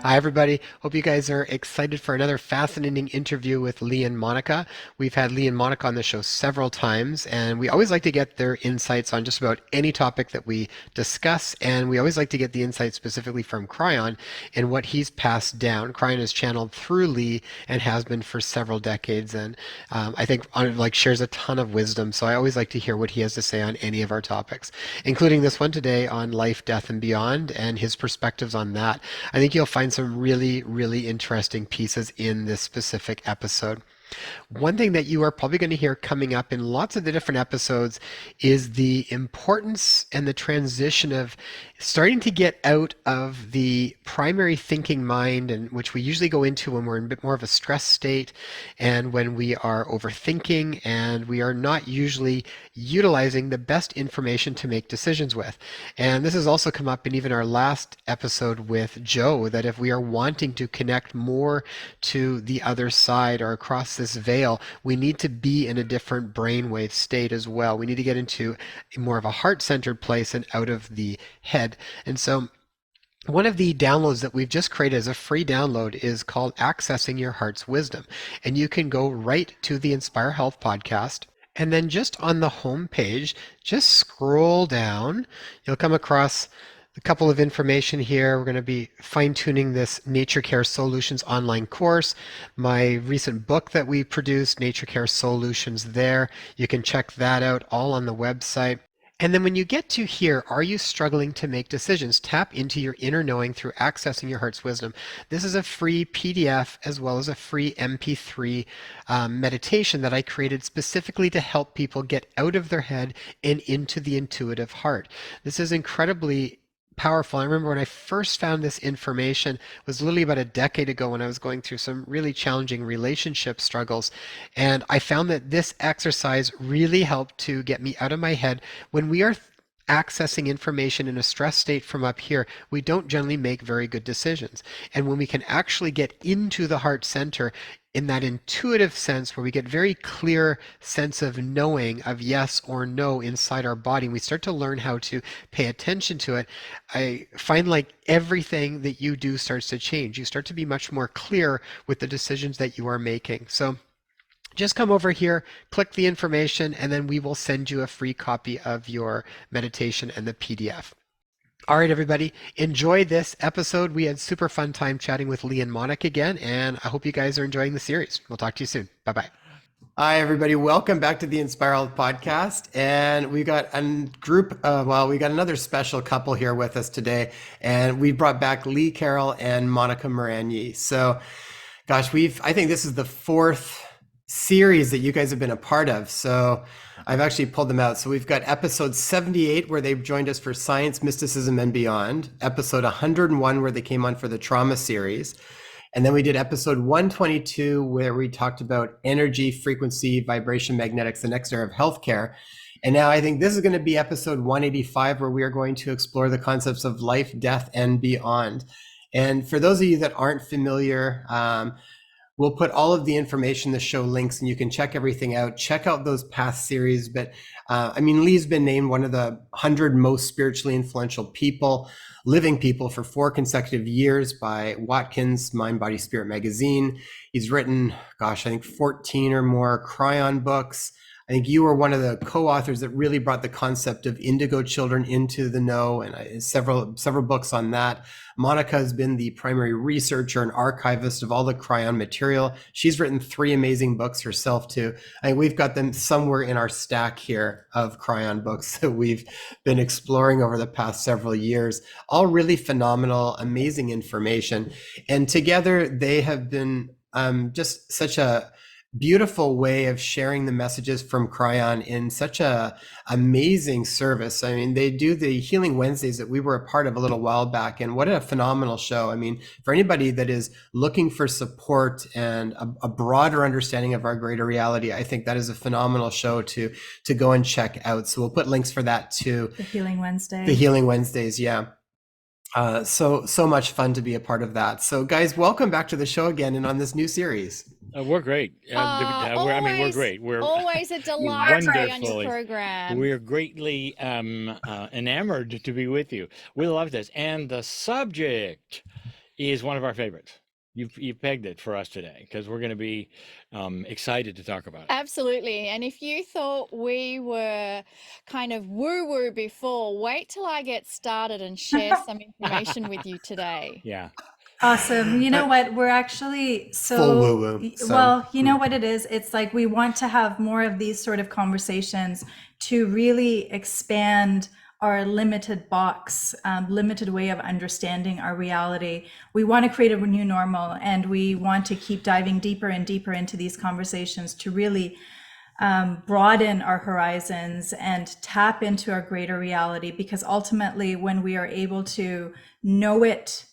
Hi, everybody. Hope you guys are excited for another fascinating interview with Lee and Monika. We've had Lee and Monika on the show several times, and we always like to get their insights on just about any topic that we discuss. And we always like to get the insights specifically from Kryon and what he's passed down. Kryon is channeled through Lee and has been for several decades, and I think shares a ton of wisdom. So I always like to hear what he has to say on any of our topics, including this one today on life, death, and beyond, and his perspectives on that. I think you'll find some really, really interesting pieces in this specific episode. One thing that you are probably going to hear coming up in lots of the different episodes is the importance and the transition of starting to get out of the primary thinking mind, and which we usually go into when we're in a bit more of a stress state and when we are overthinking and we are not usually utilizing the best information to make decisions with. And this has also come up in even our last episode with Joe, that if we are wanting to connect more to the other side or across this veil, we need to be in a different brainwave state as well. We need to get into more of a heart-centered place and out of the head. And so one of the downloads that we've just created as a free download is called Accessing Your Heart's Wisdom. And you can go right to the Inspire Health podcast. And then just on the home page, just scroll down. You'll come across a couple of information here. We're going to be fine-tuning this Nature Care Solutions online course, my recent book that we produced, Nature Care Solutions there. You can check that out all on the website. And then when you get to here, are you struggling to make decisions? Tap into your inner knowing through accessing your heart's wisdom. This is a free PDF as well as a free MP3 meditation that I created specifically to help people get out of their head and into the intuitive heart. This is incredibly powerful. I remember when I first found this information, it was literally about a decade ago when I was going through some really challenging relationship struggles. And I found that this exercise really helped to get me out of my head. When we are accessing information in a stress state from up here, we don't generally make very good decisions. And when we can actually get into the heart center in that intuitive sense where we get very clear sense of knowing of yes or no inside our body, and we start to learn how to pay attention to it, I find like everything that you do starts to change. You start to be much more clear with the decisions that you are making. So just come over here, click the information, and then we will send you a free copy of your meditation and the PDF. All right, everybody, enjoy this episode. We had super fun time chatting with Lee and Monika again, and I hope you guys are enjoying the series. We'll talk to you soon. Bye-bye. Hi, everybody. Welcome back to the Inspire Health podcast. And we got a group, we got another special couple here with us today. And we brought back Lee Carroll and Monika Moranyi. So, gosh, I think this is the fourth series that you guys have been a part of. So I've actually pulled them out. So we've got episode 78 where they've joined us for science, mysticism, and beyond. Episode 101 where they came on for the trauma series. And then we did episode 122 where we talked about energy, frequency, vibration, magnetics, the next era of healthcare. And now I think this is going to be episode 185 where we are going to explore the concepts of life, death, and beyond. And for those of you that aren't familiar, we'll put all of the information, the show links, and you can check everything out. Check out those past series. But Lee's been named one of the 100 most spiritually influential living people for 4 consecutive years by Watkins Mind, Body, Spirit magazine. He's written, I think 14 or more Kryon books. I think you were one of the co-authors that really brought the concept of indigo children into the know, and several books on that. Monika has been the primary researcher and archivist of all the Kryon material. She's written 3 amazing books herself too. I think we've got them somewhere in our stack here of Kryon books that we've been exploring over the past several years. All really phenomenal, amazing information. And together they have been just such a beautiful way of sharing the messages from Kryon in such a amazing service. I mean, they do the Healing Wednesdays that we were a part of a little while back, and what a phenomenal show. I mean, for anybody that is looking for support and a broader understanding of our greater reality, I think that is a phenomenal show to go and check out. So we'll put links for that too. The Healing Wednesday. The Healing Wednesdays, yeah. So much fun to be a part of that. So guys, welcome back to the show again and on this new series. We're great. We're great. We're always a delight to be on your program. We're greatly enamored to be with you. We love this. And the subject is one of our favorites. You've pegged it for us today because we're going to be excited to talk about it. Absolutely. And if you thought we were kind of woo-woo before, wait till I get started and share some information with you today. Yeah. Awesome. You know what? We're actually Full woo-woo, so. well, you know what it is? It's like we want to have more of these sort of conversations to really expand our limited box, limited way of understanding our reality. We want to create a new normal, and we want to keep diving deeper and deeper into these conversations to really broaden our horizons and tap into our greater reality. Because ultimately, when we are able to know it,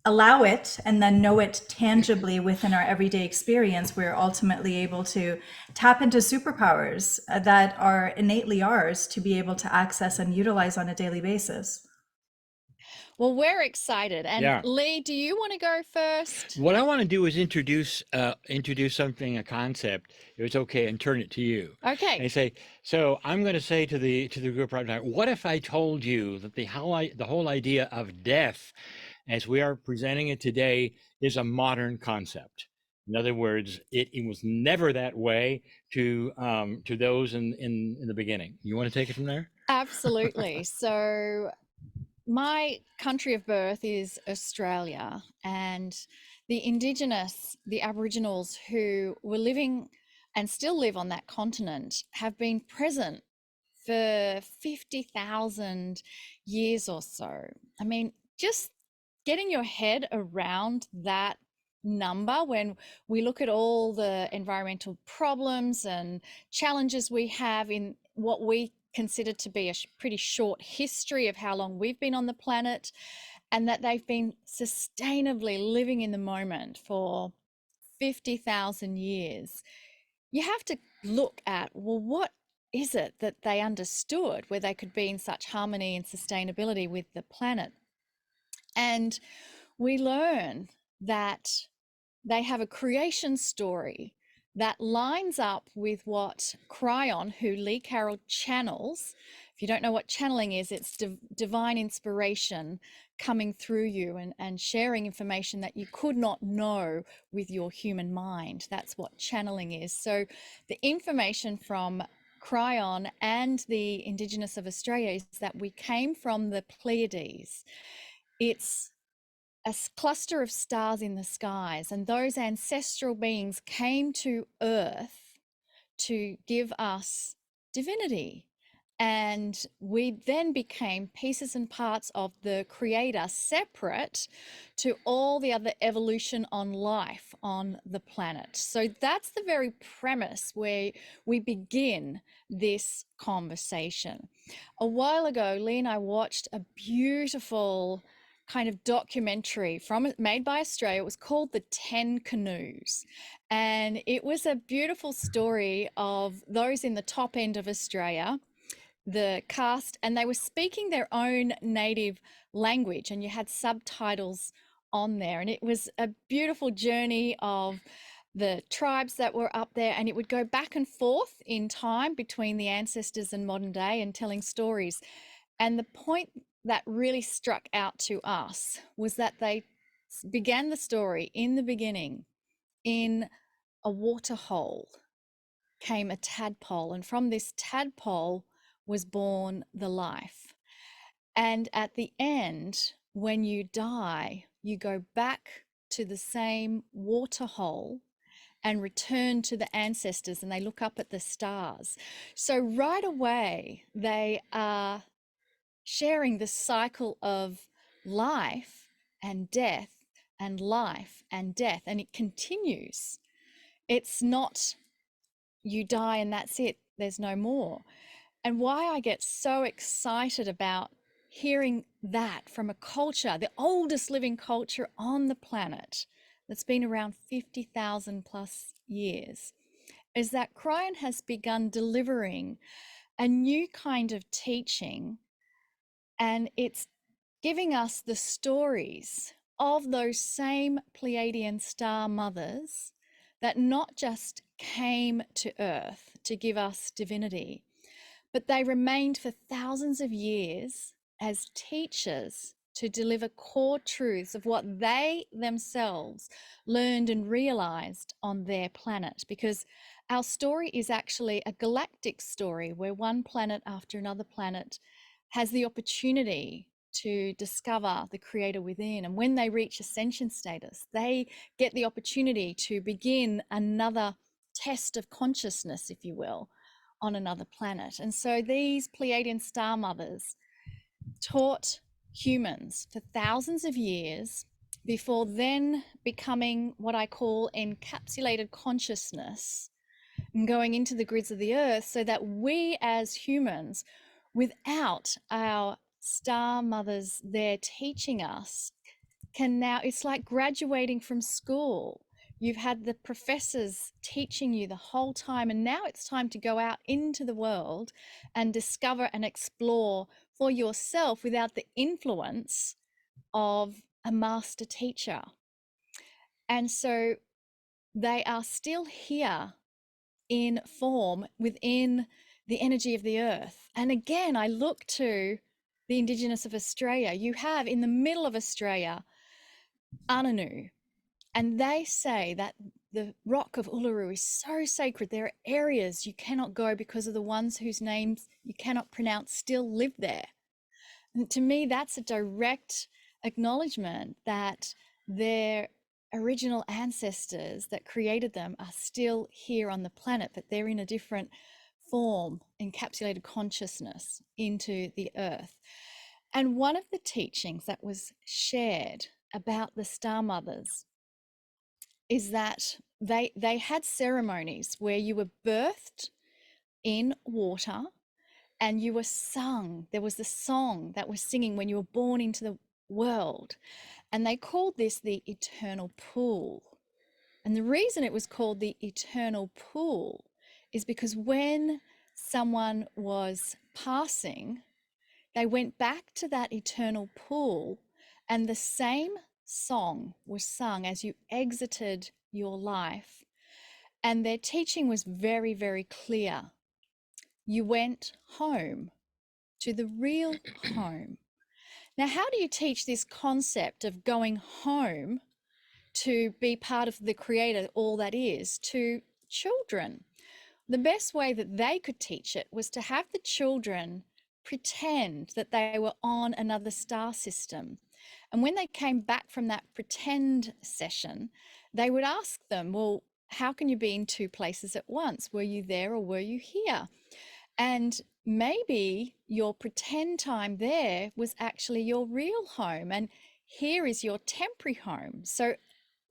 allow it, and then know it tangibly within our everyday experience, we're ultimately able to tap into superpowers that are innately ours to be able to access and utilize on a daily basis. Well, we're excited. And Lee, do you want to go first? What I want to do is introduce something, a concept, if it's okay, and turn it to you. Okay. And say, so I'm going to say to the group right now, what if I told you that the whole idea of death, as we are presenting it today, is a modern concept? In other words, it was never that way to those in the beginning. You want to take it from there? Absolutely. So my country of birth is Australia, and the Indigenous, the Aboriginals who were living and still live on that continent have been present for 50,000 years or so. I mean, just getting your head around that number when we look at all the environmental problems and challenges we have in what we consider to be a pretty short history of how long we've been on the planet, and that they've been sustainably living in the moment for 50,000 years. You have to look at, well, what is it that they understood where they could be in such harmony and sustainability with the planet? And we learn that they have a creation story that lines up with what Kryon, who Lee Carroll channels. If you don't know what channeling is, it's divine inspiration coming through you and sharing information that you could not know with your human mind. That's what channeling is. So the information from Kryon and the Indigenous of Australia is that we came from the Pleiades. It's a cluster of stars in the skies, and those ancestral beings came to Earth to give us divinity. And we then became pieces and parts of the Creator, separate to all the other evolution on life on the planet. So that's the very premise where we begin this conversation. A while ago, Lee and I watched a beautiful kind of documentary made by Australia. It was called The 10 Canoes. And it was a beautiful story of those in the top end of Australia, the cast, and they were speaking their own native language, and you had subtitles on there. And it was a beautiful journey of the tribes that were up there, and it would go back and forth in time between the ancestors and modern day and telling stories. And the point that really struck out to us was that they began the story in the beginning in a water hole came a tadpole, and from this tadpole was born the life. And at the end, when you die, you go back to the same water hole and return to the ancestors, and they look up at the stars. So right away, they are sharing the cycle of life and death and life and death, and it continues. It's not you die and that's it, there's no more. And why I get so excited about hearing that from a culture, the oldest living culture on the planet that's been around 50,000 plus years, is that Kryon has begun delivering a new kind of teaching, and it's giving us the stories of those same Pleiadian star mothers that not just came to Earth to give us divinity, but they remained for thousands of years as teachers to deliver core truths of what they themselves learned and realized on their planet, because our story is actually a galactic story where one planet after another planet has the opportunity to discover the creator within. And when they reach ascension status, they get the opportunity to begin another test of consciousness, if you will, on another planet. And so these Pleiadian star mothers taught humans for thousands of years before then becoming what I call encapsulated consciousness and going into the grids of the earth, so that we as humans, without our star mothers there teaching us, can now, it's like graduating from school. You've had the professors teaching you the whole time, and now it's time to go out into the world and discover and explore for yourself without the influence of a master teacher. And so they are still here in form within the energy of the earth. And again, I look to the Indigenous of Australia. You have in the middle of Australia, Ananu, and they say that the rock of Uluru is so sacred. There are areas you cannot go because of the ones whose names you cannot pronounce still live there. And to me, that's a direct acknowledgement that their original ancestors that created them are still here on the planet, but they're in a different form, encapsulated consciousness into the earth. And one of the teachings that was shared about the star mothers is that they had ceremonies where you were birthed in water and you were sung. There was the song that was singing when you were born into the world. And they called this the eternal pool. And the reason it was called the eternal pool is because when someone was passing, they went back to that eternal pool, and the same song was sung as you exited your life. And their teaching was very, very clear. You went home to the real home. Now, how do you teach this concept of going home to be part of the creator, all that is, to children? The best way that they could teach it was to have the children pretend that they were on another star system. And when they came back from that pretend session, they would ask them, well, how can you be in two places at once? Were you there or were you here? And maybe your pretend time there was actually your real home, and here is your temporary home. So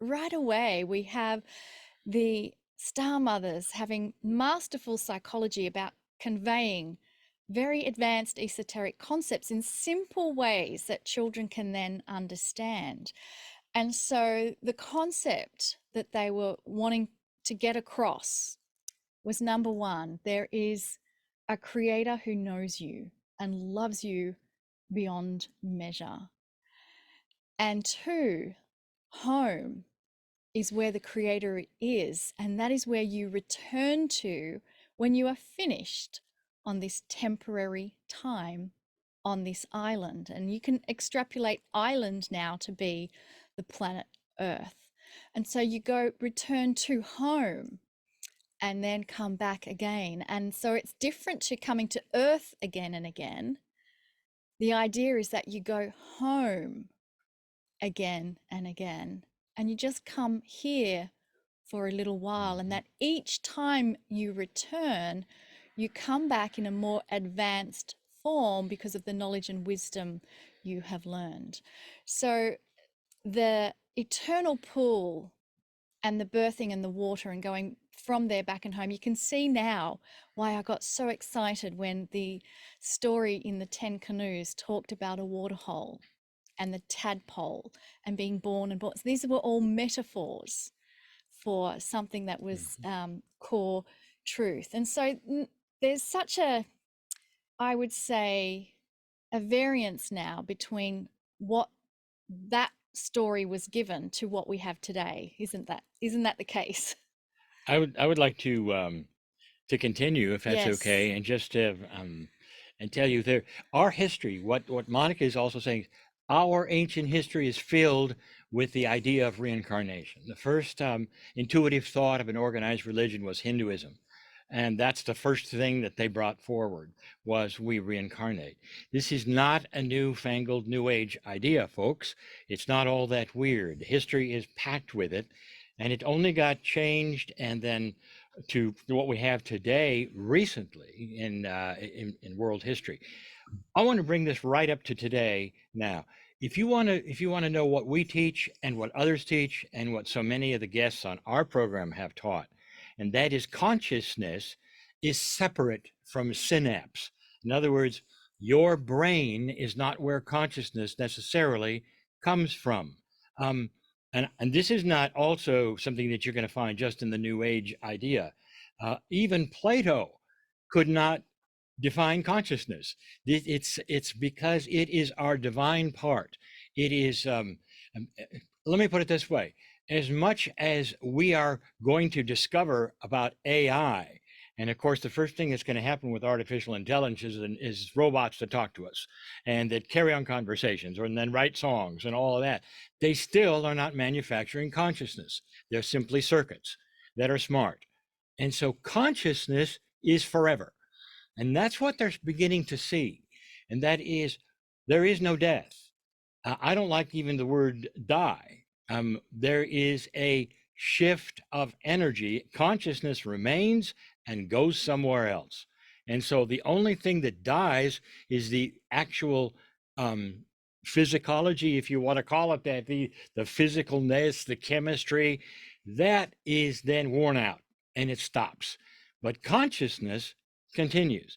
right away, we have the star mothers having masterful psychology about conveying very advanced esoteric concepts in simple ways that children can then understand. And so the concept that they were wanting to get across was, number one, there is a creator who knows you and loves you beyond measure. And two, home is where the creator is, and that is where you return to when you are finished on this temporary time on this island. And you can extrapolate island now to be the planet Earth. And so you go return to home and then come back again. And so it's different to coming to Earth again and again. The idea is that you go home again and again, and you just come here for a little while, and that each time you return, you come back in a more advanced form because of the knowledge and wisdom you have learned. So the eternal pool and the birthing and the water and going from there back and home, you can see now why I got so excited when the story in the 10 Canoes talked about a waterhole and the tadpole and being born and born. These were all metaphors for something that was core truth. And so there's such a, I would say, a variance now between what that story was given to what we have today. Isn't that the case? I would like to continue, if that's Yes. okay, and just and tell you there, our history, what Monica is also saying, our ancient history is filled with the idea of reincarnation. The first intuitive thought of an organized religion was Hinduism. And that's the first thing that they brought forward was we reincarnate. This is not a newfangled New Age idea, folks. It's not all that weird. History is packed with it, and it only got changed and then to what we have today recently in world history. I want to bring this right up to today now. If you want to know what we teach and what others teach and what so many of the guests on our program have taught, and that is consciousness is separate from synapse. In other words, your brain is not where consciousness necessarily comes from. And this is not also something that you're going to find just in the New Age idea. Even Plato could not define consciousness. It's because it is our divine part. It is, let me put it this way, as much as we are going to discover about AI, and of course, the first thing that's going to happen with artificial intelligence is robots that talk to us and that carry on conversations and then write songs and all of that. They still are not manufacturing consciousness. They're simply circuits that are smart. And so consciousness is forever. And that's what they're beginning to see. And that is, there is no death. I don't like even the word die. There is a shift of energy. Consciousness remains and goes somewhere else. And so the only thing that dies is the actual physicology, if you want to call it that, the physicalness, the chemistry, that is then worn out and it stops. But consciousness continues.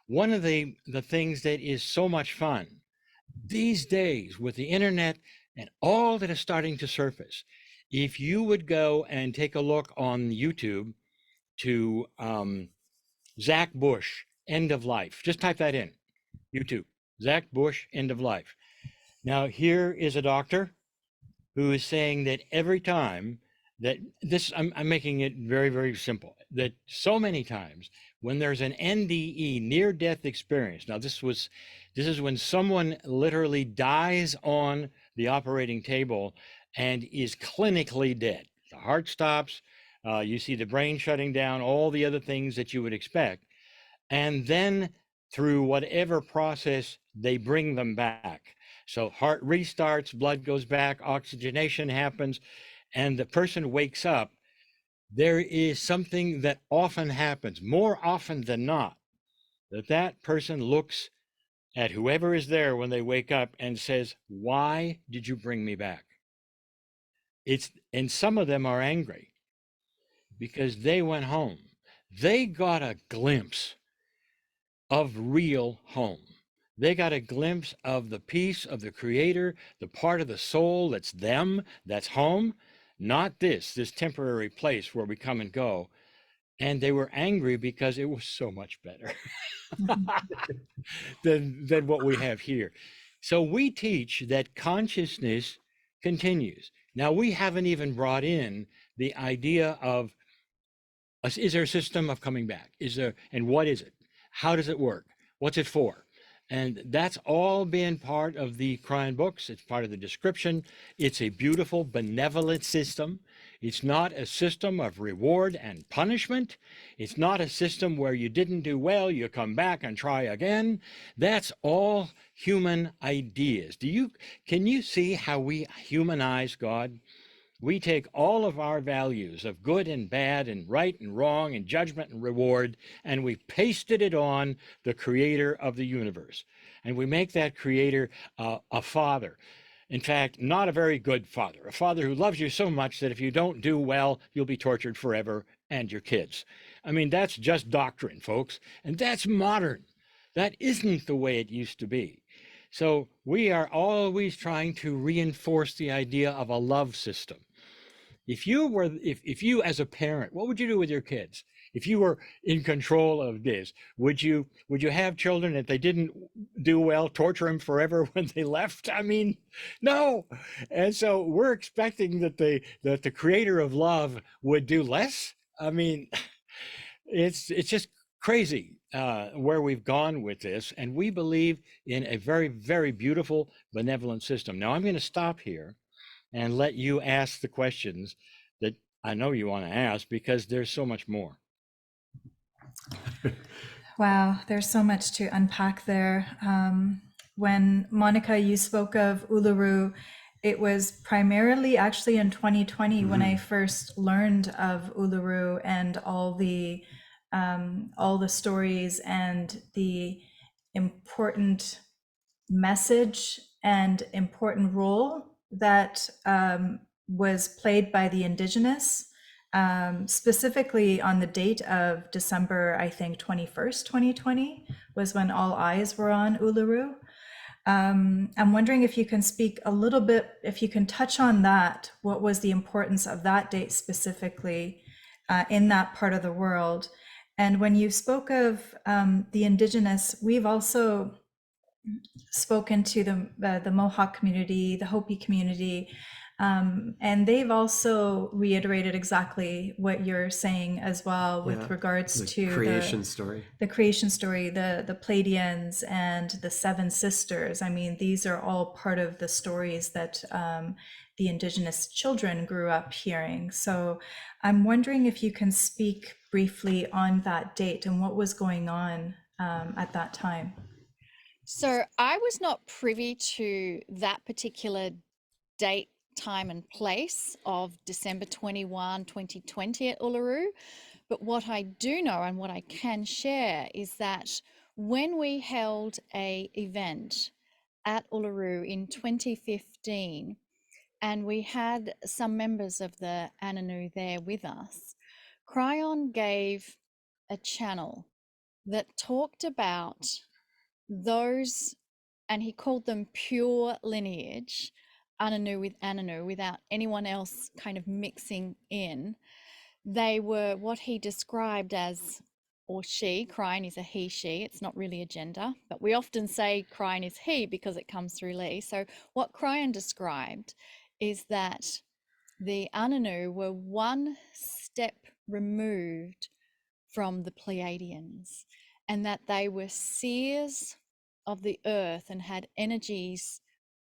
One of the things that is so much fun these days with the internet and all that is starting to surface, if you would go and take a look on YouTube to Zach Bush, end of life, just type that in, YouTube, Zach Bush, end of life. Now, here is a doctor who is saying that every time that this, I'm making it very, very simple, that so many times when there's an NDE, near death experience, now this is when someone literally dies on the operating table and is clinically dead. The heart stops, you see the brain shutting down, all the other things that you would expect. And then through whatever process, they bring them back. So heart restarts, blood goes back, oxygenation happens, and the person wakes up. There is something that often happens, more often than not, that person looks at whoever is there when they wake up and says, "Why did you bring me back?" And some of them are angry because they went home. They got a glimpse of real home. They got a glimpse of the peace of the Creator, the part of the soul that's them, that's home, not this temporary place where we come and go. And they were angry because it was so much better than what we have here. So we teach that consciousness continues. Now, we haven't even brought in the idea of, is there a system of coming back? And what is it? How does it work? What's it for? And that's all been part of the Kryon books. It's part of the description. It's a beautiful, benevolent system. It's not a system of reward and punishment. It's not a system where you didn't do well, you come back and try again. That's all human ideas. Can you see how we humanize God? We take all of our values of good and bad and right and wrong and judgment and reward, and we pasted it on the creator of the universe. And we make that creator a father. In fact, not a very good father, a father who loves you so much that if you don't do well, you'll be tortured forever and your kids. I mean, that's just doctrine, folks. And that's modern. That isn't the way it used to be. So we are always trying to reinforce the idea of a love system. If you as a parent, what would you do with your kids? If you were in control of this, would you have children if they didn't do well, torture them forever when they left? I mean, no. And so we're expecting that the creator of love would do less. I mean, it's just crazy. where we've gone with this, and we believe in a very, very beautiful benevolent system. Now, I'm going to stop here and let you ask the questions that I know you want to ask, because there's so much more. Wow, there's so much to unpack there. When Monika, you spoke of Uluru, it was primarily actually in 2020 when I first learned of Uluru and all the stories and the important message and important role that was played by the Indigenous, specifically on the date of December, I think 21st, 2020 was when all eyes were on Uluru. I'm wondering if you can speak a little bit, if you can touch on that, what was the importance of that date specifically in that part of the world? And when you spoke of the Indigenous, we've also spoken to the Mohawk community, the Hopi community, and they've also reiterated exactly what you're saying as well with regards to creation story. The creation story, the Pleiadians and the Seven Sisters. I mean, these are all part of the stories that the Indigenous children grew up hearing. So I'm wondering if you can speak briefly on that date and what was going on at that time. So I was not privy to that particular date, time, and place of December 21, 2020 at Uluru. But what I do know and what I can share is that when we held a event at Uluru in 2015, and we had some members of the Ananu there with us, Kryon gave a channel that talked about those, and he called them pure lineage, Ananu with Ananu, without anyone else kind of mixing in. They were what he described as, or she, Kryon is a he, she, it's not really a gender, but we often say Kryon is he because it comes through Lee. So what Kryon described is that the Ananu were one step removed from the Pleiadians, and that they were seers of the earth and had energies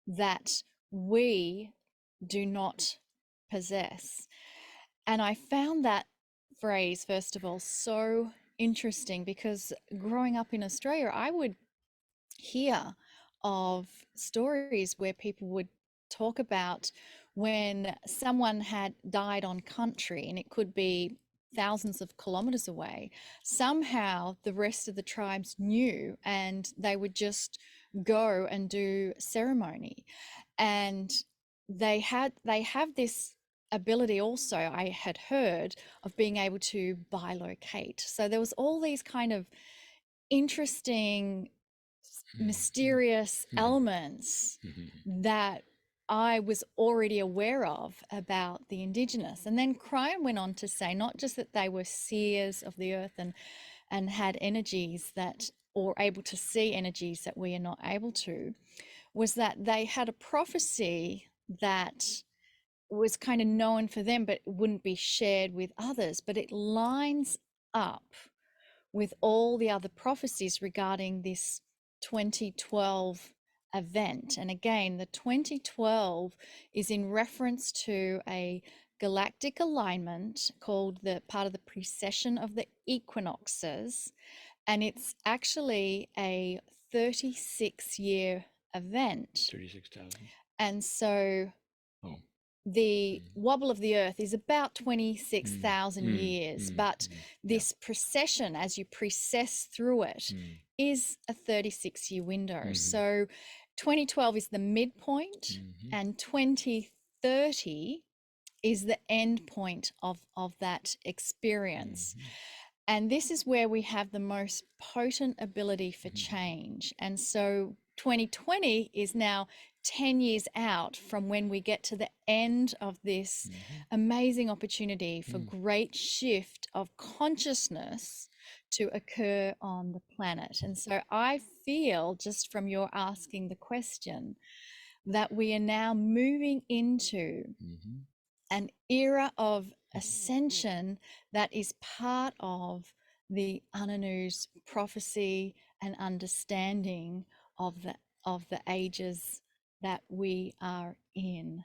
that we do not possess. And I found that phrase, first of all, so interesting, because growing up in Australia, I would hear of stories where people would talk about when someone had died on country, and it could be thousands of kilometers away. Somehow the rest of the tribes knew, and they would just go and do ceremony. And they have this ability also, I had heard, of being able to bilocate. So there was all these kind of interesting, mysterious elements that I was already aware of about the Indigenous. And then Kryon went on to say not just that they were seers of the earth and had energies that, or able to see energies that we are not able to, was that they had a prophecy that was kind of known for them but wouldn't be shared with others, but it lines up with all the other prophecies regarding this 2012 event. And again, the 2012 is in reference to a galactic alignment called the part of the precession of the equinoxes, and it's actually a 36-year event. 36,000. And so the wobble of the earth is about 26,000 years, but this precession, as you precess through it, is a 36-year window. So 2012 is the midpoint, and 2030 is the end point of that experience. And this is where we have the most potent ability for change. And so 2020 is now 10 years out from when we get to the end of this amazing opportunity for great shift of consciousness to occur on the planet. And so I feel, just from your asking the question, that we are now moving into an era of ascension that is part of the Anunu's prophecy and understanding of the ages that we are in.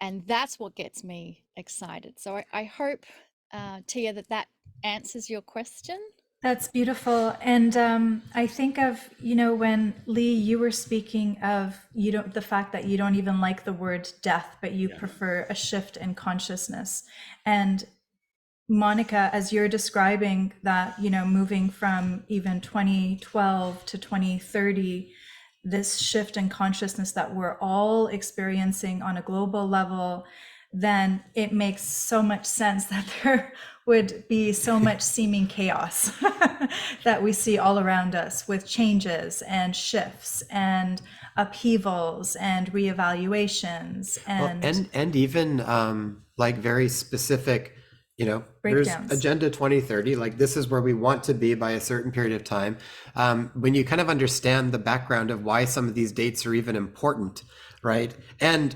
And that's what gets me excited. So I hope, Tia, that answers your question. That's beautiful. And I think of, when Lee, you were speaking of the fact that you don't even like the word death, but you prefer a shift in consciousness. And Monika, as you're describing that, moving from even 2012 to 2030, this shift in consciousness that we're all experiencing on a global level, then it makes so much sense that there would be so much seeming chaos that we see all around us, with changes and shifts and upheavals and reevaluations and even like very specific, there's breakdowns. Agenda 2030, like this is where we want to be by a certain period of time. When you kind of understand the background of why some of these dates are even important, right? And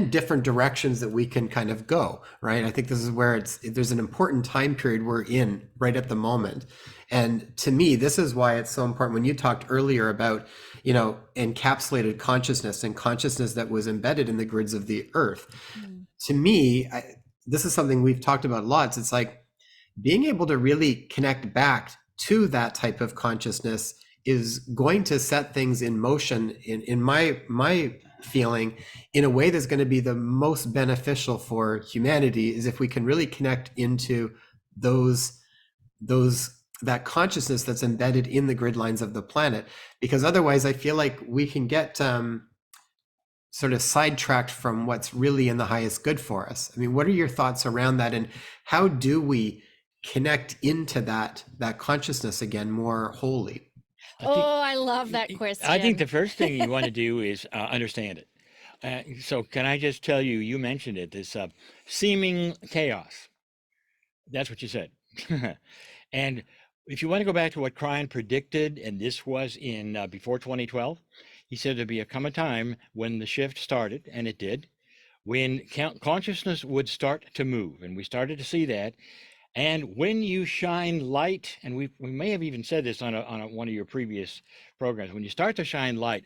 different directions that we can kind of go, right? I think this is where there's an important time period we're in right at the moment. And to me, this is why it's so important. When you talked earlier about, encapsulated consciousness and consciousness that was embedded in the grids of the earth, to me, this is something we've talked about lots. It's like being able to really connect back to that type of consciousness is going to set things in motion, in my feeling, in a way that's going to be the most beneficial for humanity, is if we can really connect into that consciousness that's embedded in the grid lines of the planet. Because otherwise I feel like we can get sort of sidetracked from what's really in the highest good for us. I mean, what are your thoughts around that, and how do we connect into that consciousness again more wholly? I love that question. I think the first thing you want to do is understand it. So can I just tell you, you mentioned it, this seeming chaos. That's what you said. And if you want to go back to what Kryon predicted, and this was in before 2012, he said there'd come a time when the shift started, and it did, when consciousness would start to move, and we started to see that. And when you shine light, and we may have even said this on one of your previous programs, when you start to shine light,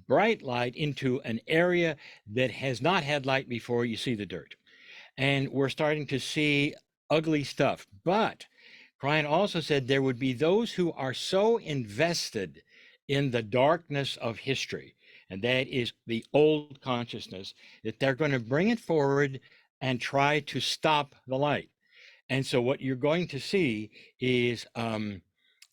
bright light, into an area that has not had light before, you see the dirt. And we're starting to see ugly stuff. But Kryon also said there would be those who are so invested in the darkness of history, and that is the old consciousness, that they're going to bring it forward and try to stop the light. And so what you're going to see is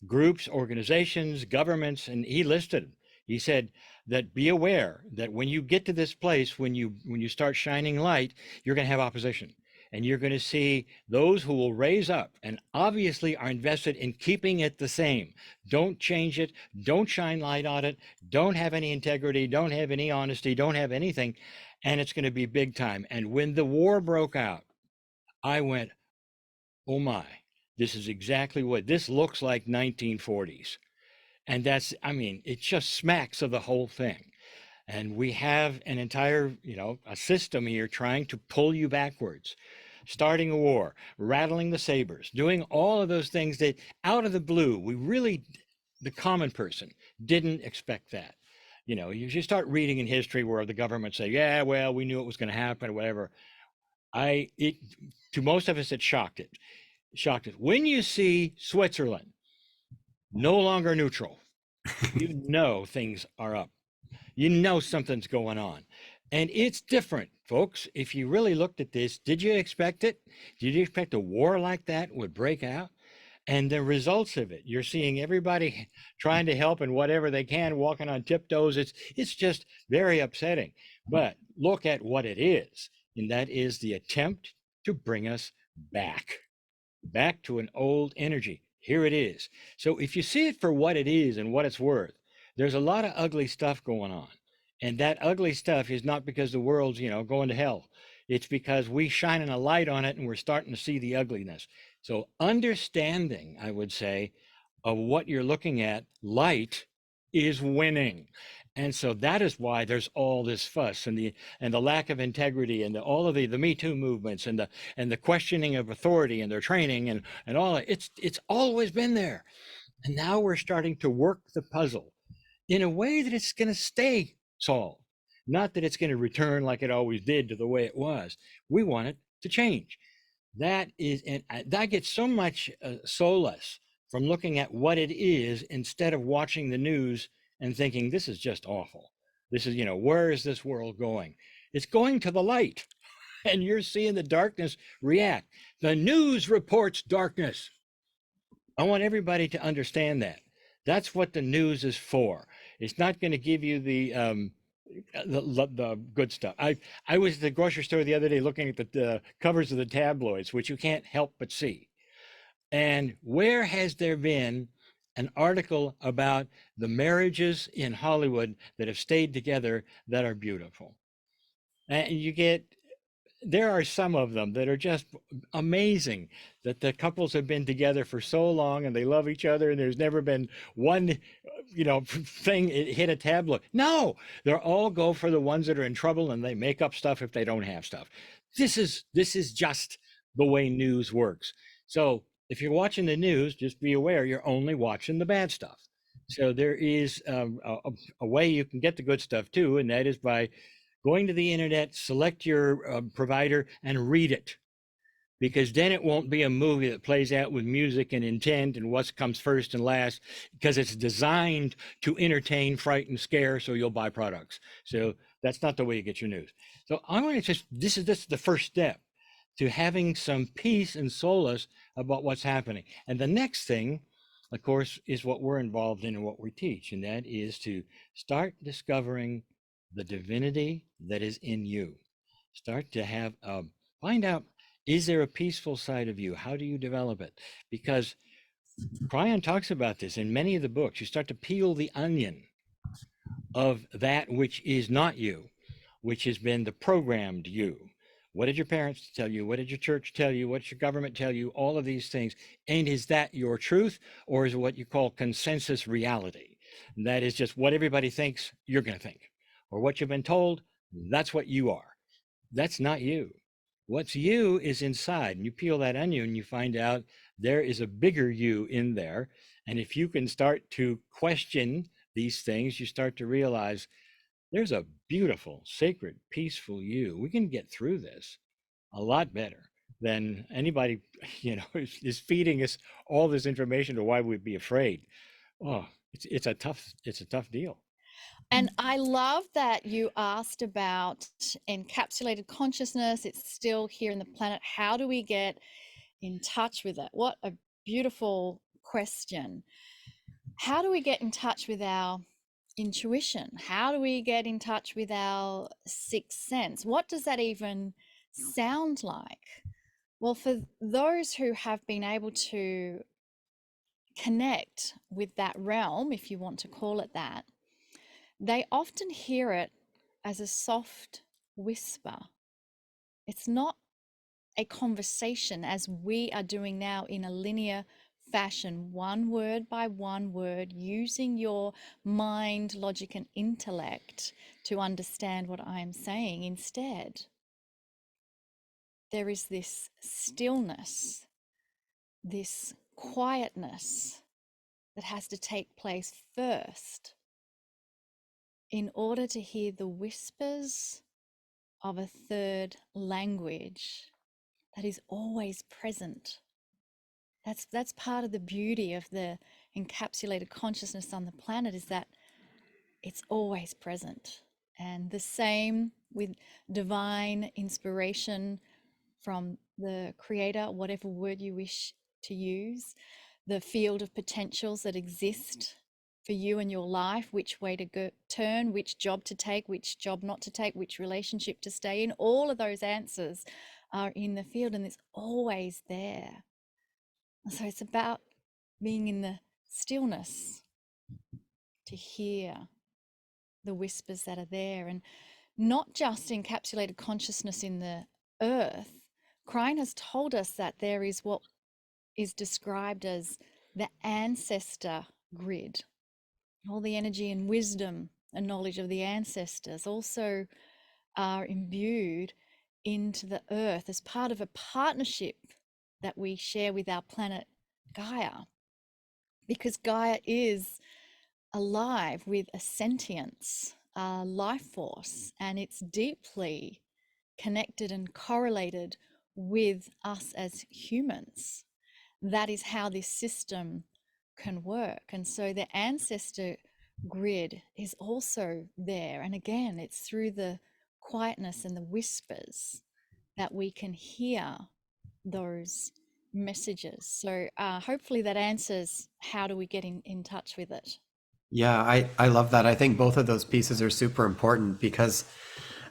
groups, organizations, governments, and he listed them. He said that be aware that when you get to this place, when you start shining light, you're going to have opposition. And you're going to see those who will raise up and obviously are invested in keeping it the same. Don't change it. Don't shine light on it. Don't have any integrity. Don't have any honesty. Don't have anything. And it's going to be big time. And when the war broke out, I went, oh my, this is exactly what this looks like, 1940s. And that's, I mean, it just smacks of the whole thing. And we have an entire, a system here trying to pull you backwards, starting a war, rattling the sabers, doing all of those things that out of the blue, the common person didn't expect that. You start reading in history where the government say, yeah, well, we knew it was going to happen or whatever. To most of us, it shocked us. When you see Switzerland no longer neutral, things are up. Something's going on. And it's different, folks. If you really looked at this, did you expect it? Did you expect a war like that would break out? And the results of it, you're seeing everybody trying to help in whatever they can, walking on tiptoes. It's just very upsetting. But look at what it is, and that is the attempt to bring us back to an old energy. Here it is. So if you see it for what it is and what it's worth, there's a lot of ugly stuff going on. And that ugly stuff is not because the world's, going to hell. It's because we shining a light on it and we're starting to see the ugliness. So understanding, I would say, of what you're looking at, light is winning. And so that is why there's all this fuss and the lack of integrity and all of the Me Too movements and the questioning of authority and their training and all that. It's always been there. And now we're starting to work the puzzle in a way that it's going to stay solved, not that it's going to return like it always did to the way it was. We want it to change. That is, and that gets so much solace from looking at what it is instead of watching the news and thinking this is just awful. This is, where is this world going? It's going to the light, and you're seeing the darkness react. The news reports darkness. I want everybody to understand that. That's what the news is for. It's not going to give you the good stuff. I was at the grocery store the other day looking at the covers of the tabloids, which you can't help but see. And where has there been an article about the marriages in Hollywood that have stayed together that are beautiful? And there are some of them that are just amazing, that the couples have been together for so long and they love each other and there's never been one thing it hit a tabloid. No, they all go for the ones that are in trouble and they make up stuff if they don't have stuff. This is just the way news works. So if you're watching the news, just be aware you're only watching the bad stuff. So there is a way you can get the good stuff too, and that is by going to the internet, select your provider and read it, because then it won't be a movie that plays out with music and intent and what comes first and last, because it's designed to entertain, frighten, scare, so you'll buy products. So that's not the way you get your news. So I want to this is the first step to having some peace and solace about what's happening. And the next thing, of course, is what we're involved in and what we teach, and that is to start discovering the divinity that is in you. Start to find out, is there a peaceful side of you? How do you develop it? Because Kryon talks about this in many of the books. You start to peel the onion of that which is not you, which has been the programmed you. What did your parents tell you? What did your church tell you? What did your government tell you? All of these things. And is that your truth, or is it what you call consensus reality? And that is just what everybody thinks you're going to think, or what you've been told, that's what you are. That's not you. What's you is inside. And you peel that onion and you find out there is a bigger you in there. And if you can start to question these things, you start to realize there's a beautiful, sacred, peaceful you. We can get through this a lot better than anybody, is feeding us all this information to why we'd be afraid. Oh, it's a tough deal. And I love that you asked about encapsulated consciousness. It's still here in the planet. How do we get in touch with it? What a beautiful question. How do we get in touch with our intuition? How do we get in touch with our sixth sense? What does that even sound like? Well, for those who have been able to connect with that realm, if you want to call it that, they often hear it as a soft whisper. It's not a conversation as we are doing now in a linear fashion, one word by one word, using your mind, logic, and intellect to understand what I am saying. Instead, there is this stillness, this quietness that has to take place first in order to hear the whispers of a third language that is always present. That's part of the beauty of the encapsulated consciousness on the planet, is that it's always present. And the same with divine inspiration from the creator, whatever word you wish to use, the field of potentials that exist for you and your life, which way to go, turn, which job to take, which job not to take, which relationship to stay in. All of those answers are in the field, and it's always there. So it's about being in the stillness to hear the whispers that are there, and not just encapsulated consciousness in the earth. Kryon has told us that there is what is described as the ancestor grid, all the energy and wisdom a knowledge of the ancestors also are imbued into the earth as part of a partnership that we share with our planet Gaia, because Gaia is alive with a sentience, a life force, and it's deeply connected and correlated with us as humans. That is how this system can work. And so the ancestor grid is also there. And again, it's through the quietness and the whispers that we can hear those messages. So hopefully that answers how do we get in touch with it. Yeah, I love that. I think both of those pieces are super important because,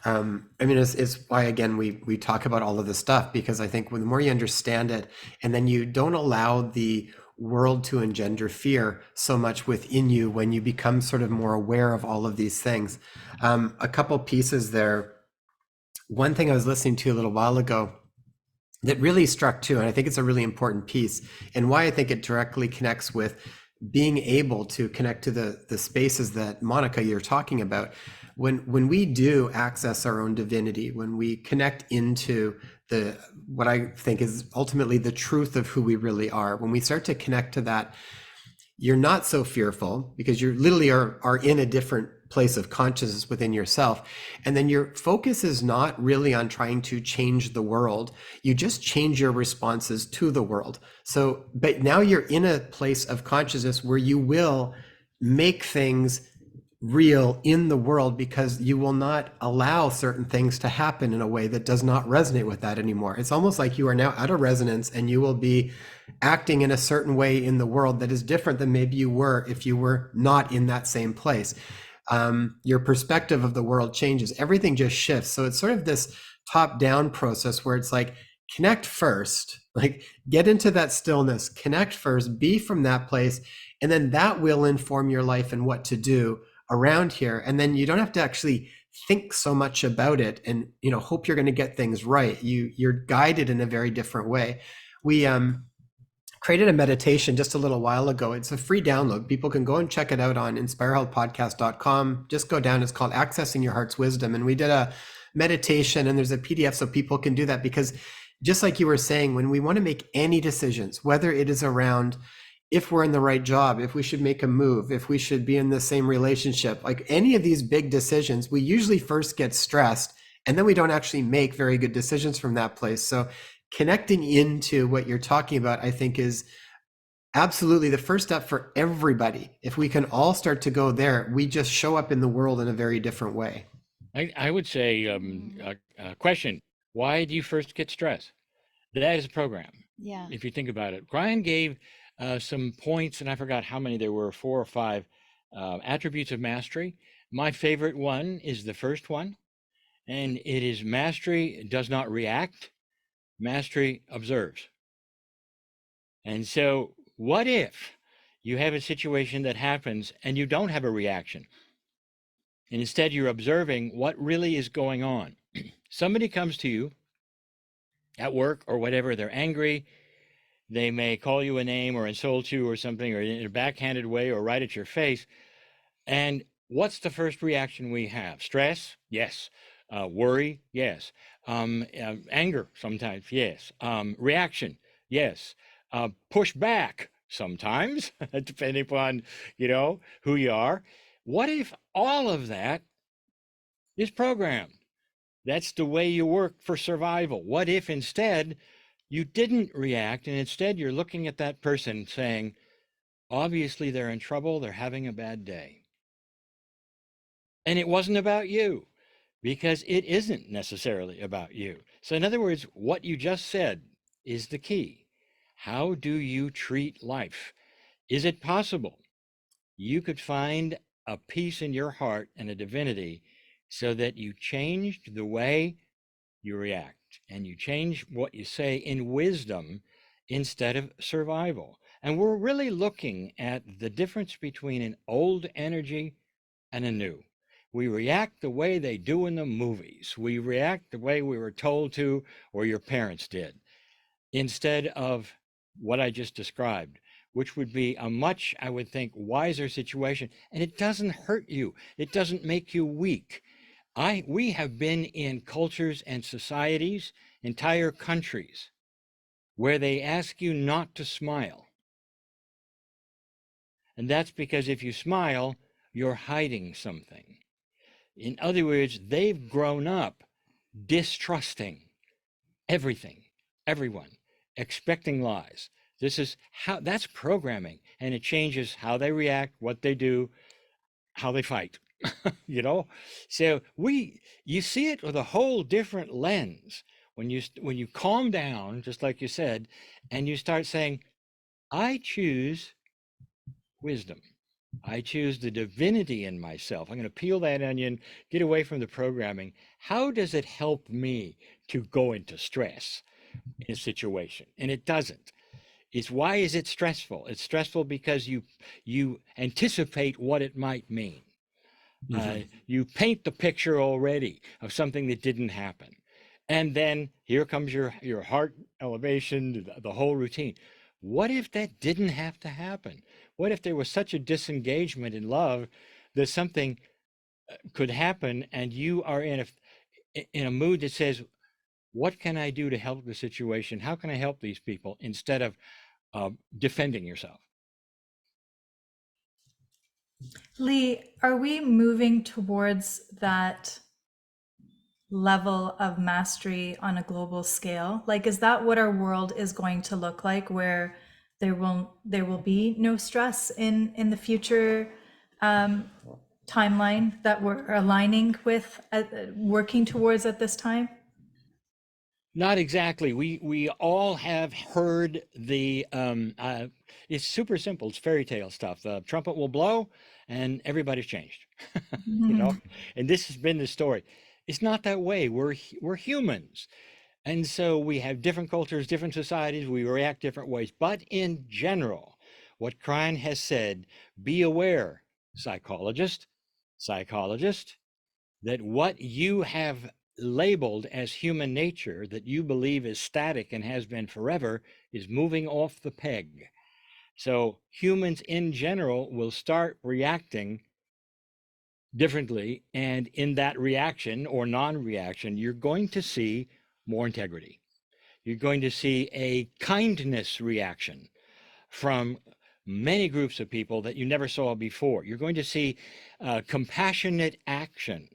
I mean, it's why, again, we talk about all of this stuff, because I think when the more you understand it, and then you don't allow the world to engender fear so much within you when you become sort of more aware of all of these things. A couple pieces there. One thing I was listening to a little while ago that really struck too, and I think it's a really important piece, and why I think it directly connects with being able to connect to the spaces that Monika you're talking about. When we do access our own divinity, when we connect into the what I think is ultimately the truth of who we really are, when we start to connect to that, you're not so fearful because you literally are in a different place of consciousness within yourself. And then your focus is not really on trying to change the world. You just change your responses to the world. So, but now you're in a place of consciousness where you will make things real in the world, because you will not allow certain things to happen in a way that does not resonate with that anymore. It's almost like you are now out of resonance and you will be acting in a certain way in the world that is different than maybe you were if you were not in that same place. Your perspective of the world changes. Everything just shifts. So it's sort of this top-down process where it's like, connect first, like get into that stillness, connect first, be from that place, and then that will inform your life and what to do around here. And then you don't have to actually think so much about it and hope you're going to get things right. You're guided in a very different way. We created a meditation just a little while ago. It's a free download. People can go and check it out on inspirehealthpodcast.com. Just go down. It's called Accessing Your Heart's Wisdom. And we did a meditation, and there's a PDF so people can do that, because just like you were saying, when we want to make any decisions, whether it is around if we're in the right job, if we should make a move, if we should be in the same relationship, like any of these big decisions, we usually first get stressed and then we don't actually make very good decisions from that place. So connecting into what you're talking about, I think, is absolutely the first step for everybody. If we can all start to go there, we just show up in the world in a very different way. I would say, question, why do you first get stressed? That is a program. Yeah. If you think about it, Kryon gave some points, and I forgot how many there were, 4 or 5 attributes of mastery. My favorite one is the first one, and it is mastery does not react, mastery observes. And so what if you have a situation that happens and you don't have a reaction, and instead you're observing what really is going on? Somebody comes to you at work or whatever, they're angry, they may call you a name or insult you or something, or in a backhanded way, or right at your face. And what's the first reaction we have? Stress? Yes. Worry? Yes. Anger? Sometimes? Yes. Reaction? Yes. Push back? Sometimes, depending upon, who you are. What if all of that is programmed? That's the way you work for survival. What if instead you didn't react, and instead you're looking at that person saying, obviously they're in trouble, they're having a bad day. And it wasn't about you, because it isn't necessarily about you. So in other words, what you just said is the key. How do you treat life? Is it possible you could find a peace in your heart and a divinity so that you changed the way you react and you change what you say in wisdom instead of survival? And we're really looking at the difference between an old energy and a new. We react the way they do in the movies. We react the way we were told to, or your parents did, instead of what I just described. which would be a much, I would think, wiser situation. And it doesn't hurt you. It doesn't make you weak. We have been in cultures and societies, entire countries, where they ask you not to smile. And that's because if you smile, you're hiding something. In other words, they've grown up distrusting everything, everyone, expecting lies. This is how that's programming, and it changes how they react, what they do, how they fight. you know, so you see it with a whole different lens when you calm down, just like you said, and you start saying, I choose wisdom. I choose the divinity in myself. I'm going to peel that onion, get away from the programming. How does it help me to go into stress in a situation? And it doesn't. It's why is it stressful? It's stressful because you anticipate what it might mean. You paint the picture already of something that didn't happen. And then here comes your heart elevation, the whole routine. What if that didn't have to happen? What if there was such a disengagement in love that something could happen and you are in a mood that says, what can I do to help the situation? How can I help these people, instead of defending yourself? Lee, are we moving towards that level of mastery on a global scale? Like, is that what our world is going to look like, where there will be no stress in the future timeline that we're aligning with, working towards at this time? Not exactly. We all have heard the it's super simple. It's fairy tale stuff. The trumpet will blow and everybody's changed. you know, and this has been the story. It's not that way. We're humans. And so we have different cultures, different societies, we react different ways. But in general, what Kryon has said, be aware, psychologist, that what you have labeled as human nature, that you believe is static and has been forever, is moving off the peg. So humans in general will start reacting differently. And in that reaction or non-reaction, you're going to see more integrity. You're going to see a kindness reaction from many groups of people that you never saw before. You're going to see compassionate action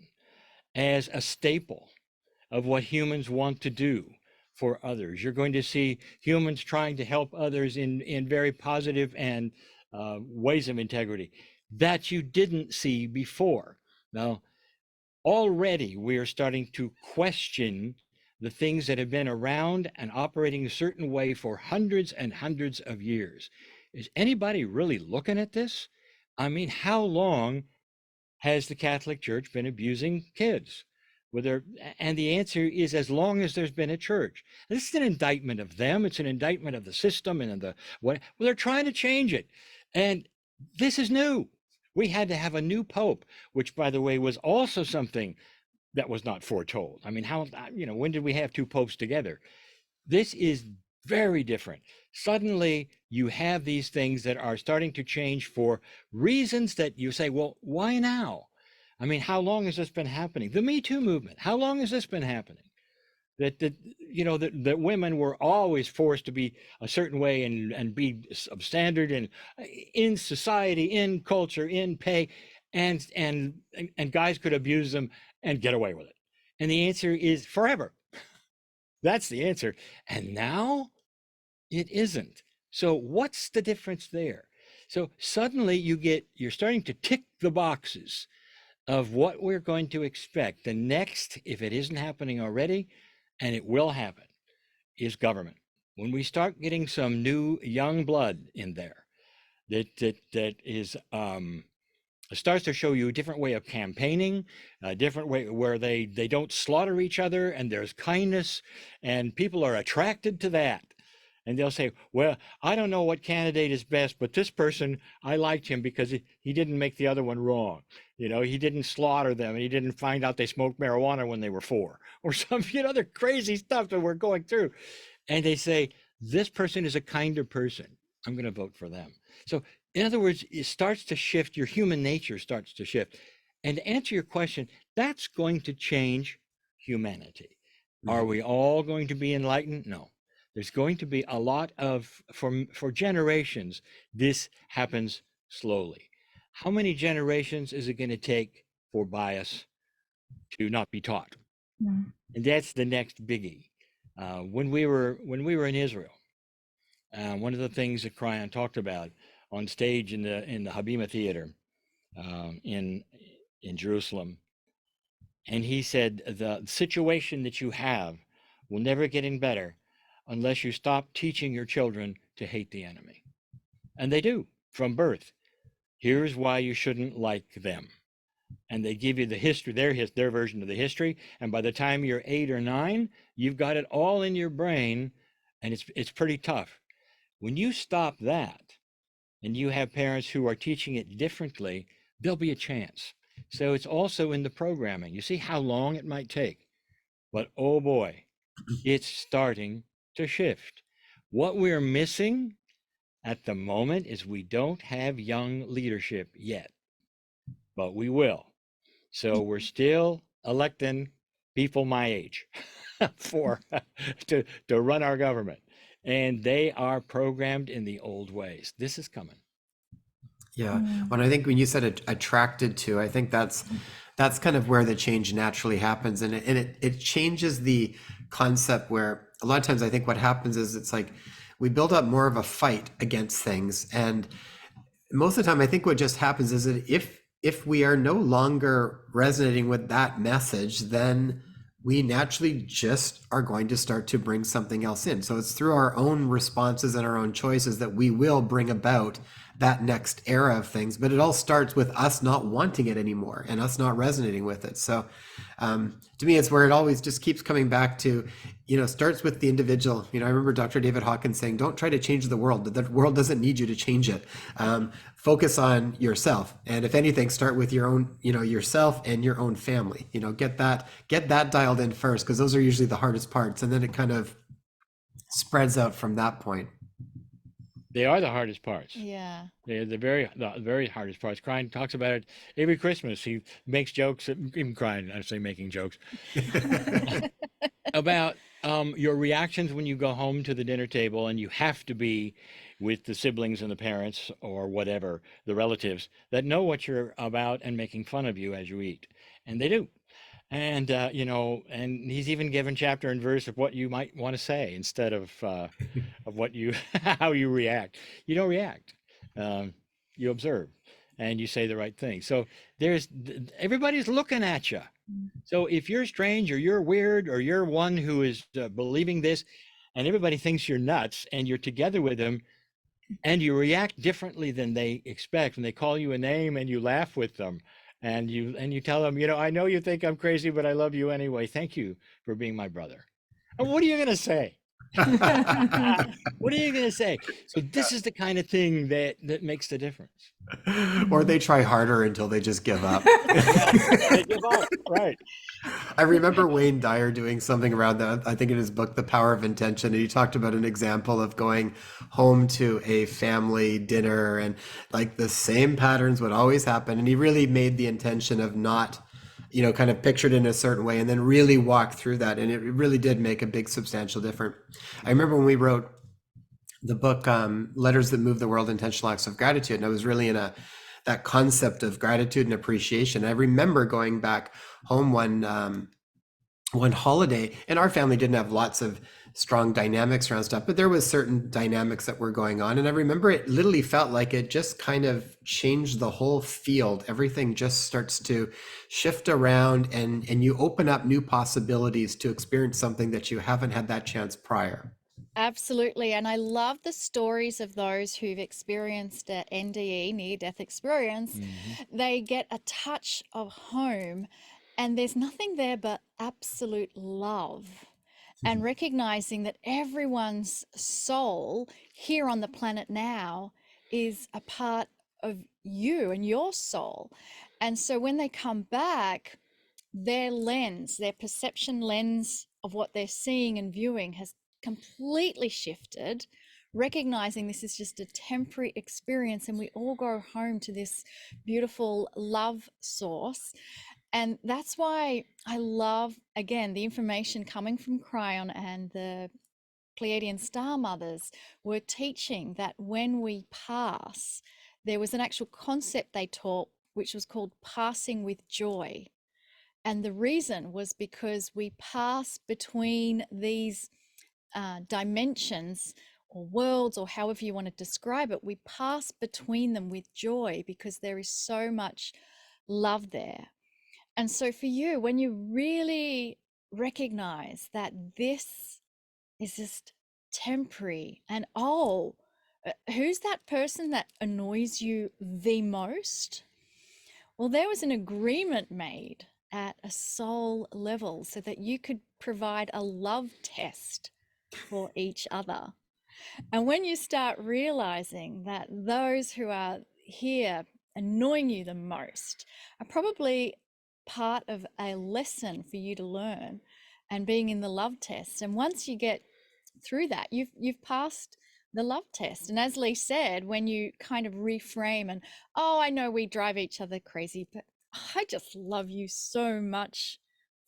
as a staple of what humans want to do for others. You're going to see humans trying to help others in very positive and ways of integrity that you didn't see before. Now, already we are starting to question the things that have been around and operating a certain way for hundreds and hundreds of years. Is anybody really looking at this? I mean, how long has the Catholic Church been abusing kids? And the answer is, as long as there's been a church. This is an indictment of them. It's an indictment of the system and well, they're trying to change it. And this is new. We had to have a new pope, which, by the way, was also something that was not foretold. I mean, when did we have two popes together? This is very different. Suddenly, you have these things that are starting to change for reasons that you say, well, why now? I mean, how long has this been happening? The Me Too movement, how long has this been happening? That women were always forced to be a certain way and be substandard and in society, in culture, in pay, and guys could abuse them and get away with it. And the answer is forever. That's the answer. And now it isn't. So what's the difference there? So suddenly you're starting to tick the boxes of what we're going to expect. The next, if it isn't happening already, and it will happen, is government. When we start getting some new young blood in there that is starts to show you a different way of campaigning, a different way where they don't slaughter each other, and there's kindness, and people are attracted to that. And they'll say, well, I don't know what candidate is best, but this person, I liked him because he didn't make the other one wrong. He didn't slaughter them, and he didn't find out they smoked marijuana when they were 4 or some, other crazy stuff that we're going through. And they say, this person is a kinder person. I'm going to vote for them. So, in other words, it starts to shift, your human nature starts to shift. And to answer your question, that's going to change humanity. Are Mhm. we all going to be enlightened? No. There's going to be a lot of, for generations, this happens slowly. How many generations is it going to take for bias to not be taught? Mm. And that's the next biggie. When we were in Israel, one of the things that Kryon talked about on stage in the Habima Theater in Jerusalem, and he said the situation that you have will never get any better unless you stop teaching your children to hate the enemy, and they do from birth. Here's why you shouldn't like them, and they give you the history, their version of the history, and by the time you're 8 or 9, you've got it all in your brain, and it's pretty tough. When you stop that and you have parents who are teaching it differently, there'll be a chance. So it's also in the programming. You see how long it might take, but oh boy, it's starting to shift. What we're missing at the moment is we don't have young leadership yet, but we will. So we're still electing people my age for to run our government, and they are programmed in the old ways. This is coming. Yeah. Mm. Well, I think when you said attracted to, I think that's kind of where the change naturally happens, and it changes the concept where a lot of times I think what happens is it's like we build up more of a fight against things, and most of the time I think what just happens is that if we are no longer resonating with that message, then we naturally just are going to start to bring something else in. So it's through our own responses and our own choices that we will bring about that next era of things. But it all starts with us not wanting it anymore and us not resonating with it. So to me, it's where it always just keeps coming back to, starts with the individual. I remember Dr. David Hawkins saying, don't try to change the world. The world doesn't need you to change it. Focus on yourself. And if anything, start with your own, yourself and your own family. Get that dialed in first, because those are usually the hardest parts. And then it kind of spreads out from that point. They are the hardest parts. Yeah. They're the very hardest parts. Kryon talks about it every Christmas. He makes jokes, even Kryon, I say making jokes, about your reactions when you go home to the dinner table and you have to be with the siblings and the parents or whatever, the relatives that know what you're about and making fun of you as you eat. And they do. And, and he's even given chapter and verse of what you might want to say instead of what you how you react. You don't react. You observe and you say the right thing. So everybody's looking at you. So if you're strange or you're weird or you're one who is believing this, and everybody thinks you're nuts, and you're together with them, and you react differently than they expect, and they call you a name, and you laugh with them, and you tell them, I know you think I'm crazy, but I love you anyway. Thank you for being my brother. And what are you going to say? What are you going to say? So this is the kind of thing that makes the difference. Or they try harder until they just give up. Yeah, they give up. Right. I remember Wayne Dyer doing something around that, I think in his book, The Power of Intention. And he talked about an example of going home to a family dinner, and like the same patterns would always happen. And he really made the intention of not, kind of pictured in a certain way and then really walk through that. And it really did make a big substantial difference. I remember when we wrote the book, Letters That Move the World, Intentional Acts of Gratitude. And I was really in that concept of gratitude and appreciation. I remember going back home one holiday, and our family didn't have lots of strong dynamics around stuff, but there was certain dynamics that were going on. And I remember it literally felt like it just kind of changed the whole field. Everything just starts to shift around, and you open up new possibilities to experience something that you haven't had that chance prior. Absolutely. And I love the stories of those who've experienced a NDE, near death experience. They get a touch of home, and there's nothing there but absolute love. And recognizing that everyone's soul here on the planet now is a part of you and your soul. And so when they come back, their lens, their perception lens of what they're seeing and viewing has completely shifted, recognizing this is just a temporary experience and we all go home to this beautiful love source. And that's why I love, again, the information coming from Kryon and the Pleiadian star mothers were teaching that when we pass, there was an actual concept they taught, which was called passing with joy. And the reason was because we pass between these dimensions or worlds, or however you want to describe it, we pass between them with joy because there is so much love there. And so for you, when you really recognize that this is just temporary and who's that person that annoys you the most? Well, there was an agreement made at a soul level so that you could provide a love test for each other. And when you start realizing that those who are here annoying you the most are probably part of a lesson for you to learn and being in the love test. And once you get through that, you've passed the love test. And as Lee said, when you kind of reframe and, oh, I know we drive each other crazy, but I just love you so much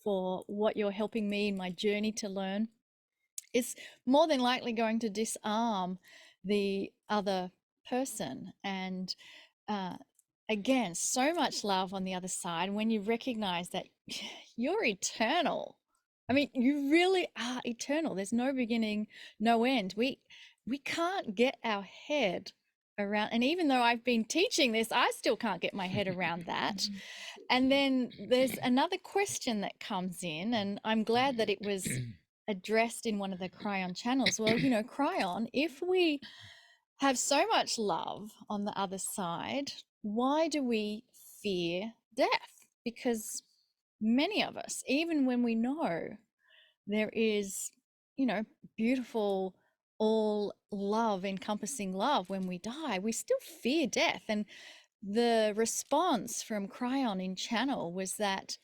for what you're helping me in my journey to learn, it's more than likely going to disarm the other person. And again, so much love on the other side when you recognize that you're eternal. I mean, you really are eternal. There's no beginning, no end. We can't get our head around, and even though I've been teaching this, I still can't get my head around that. And then there's another question that comes in, and I'm glad that it was addressed in one of the Kryon channels. Well, you know, Kryon, if we have so much love on the other side, why do we fear death? Because many of us, even when we know there is, you know, beautiful, all love, encompassing love, when we die, we still fear death. And the response from Kryon in channel was that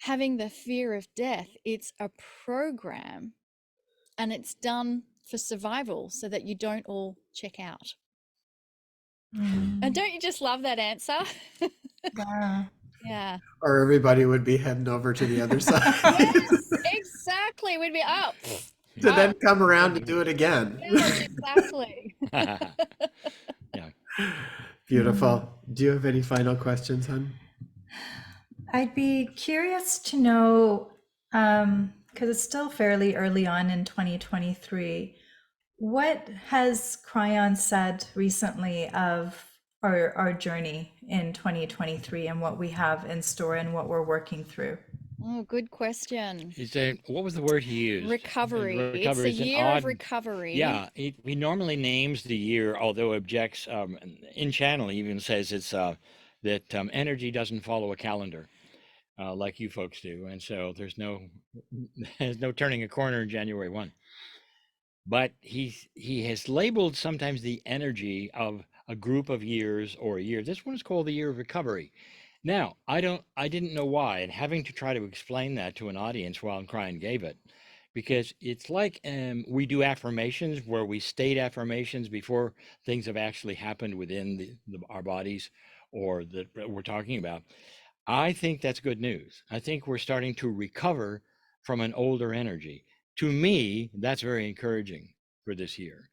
having the fear of death, it's a program and it's done for survival so that you don't all check out. And don't you just love that answer? Yeah. Yeah. Or everybody would be heading over to the other side. Yes, exactly. We'd be up. To then come around to do it again. Yes, exactly. Yeah. Beautiful. Do you have any final questions, hon? I'd be curious to know, because it's still fairly early on in 2023, what has Kryon said recently of our journey in 2023 and what we have in store and what we're working through? Oh, good question. What was the word he used? Recovery. It's Recovery a is an year odd. of recovery. Yeah, he normally names the year, although objects in channel. He even says it's that energy doesn't follow a calendar like you folks do, and so there's no turning a corner in January 1. But he has labeled sometimes the energy of a group of years or a year. This one is called the year of recovery. Now, I didn't know why, and having to try to explain that to an audience while Kryon gave it, because it's like we do affirmations where we state affirmations before things have actually happened within our bodies or that we're talking about. I think that's good news. I think we're starting to recover from an older energy. To me, that's very encouraging for this year.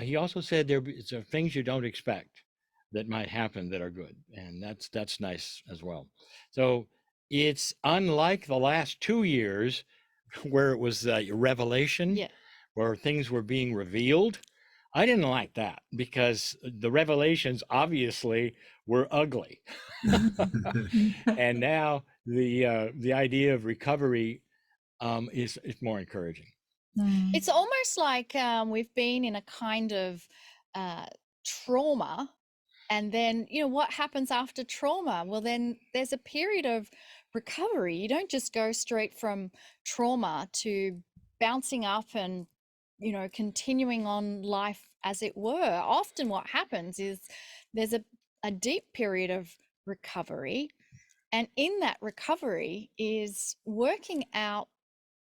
He also said there are things you don't expect that might happen that are good, and that's nice as well. So it's unlike the last 2 years where it was revelation, Yeah. where things were being revealed. I didn't like that because the revelations obviously were ugly. And now the idea of recovery is more encouraging. It's almost like we've been in a kind of trauma. And then, you know, what happens after trauma? Well, then there's a period of recovery. You don't just go straight from trauma to bouncing up and, you know, continuing on life as it were. Often what happens is there's a deep period of recovery. And in that recovery is working out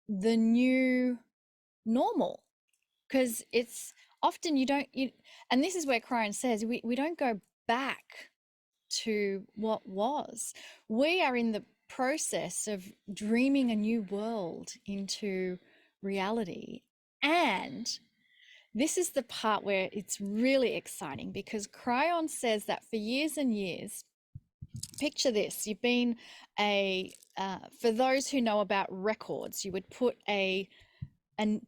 the new normal, because it's often and this is where Kryon says we don't go back to what was. We are in the process of dreaming a new world into reality. And this is the part where it's really exciting, because Kryon says that for years and years, picture this, you've been for those who know about records, you would put a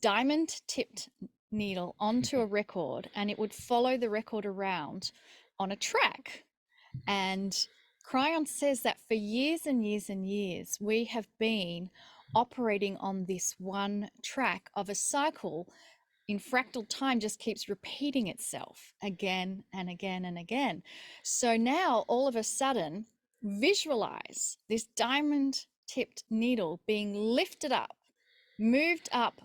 diamond tipped needle onto a record and it would follow the record around on a track. And Kryon says that for years and years and years, we have been operating on this one track of a cycle in fractal time, just keeps repeating itself again and again and again. So now all of a sudden, visualize this diamond tipped needle being lifted up, moved up.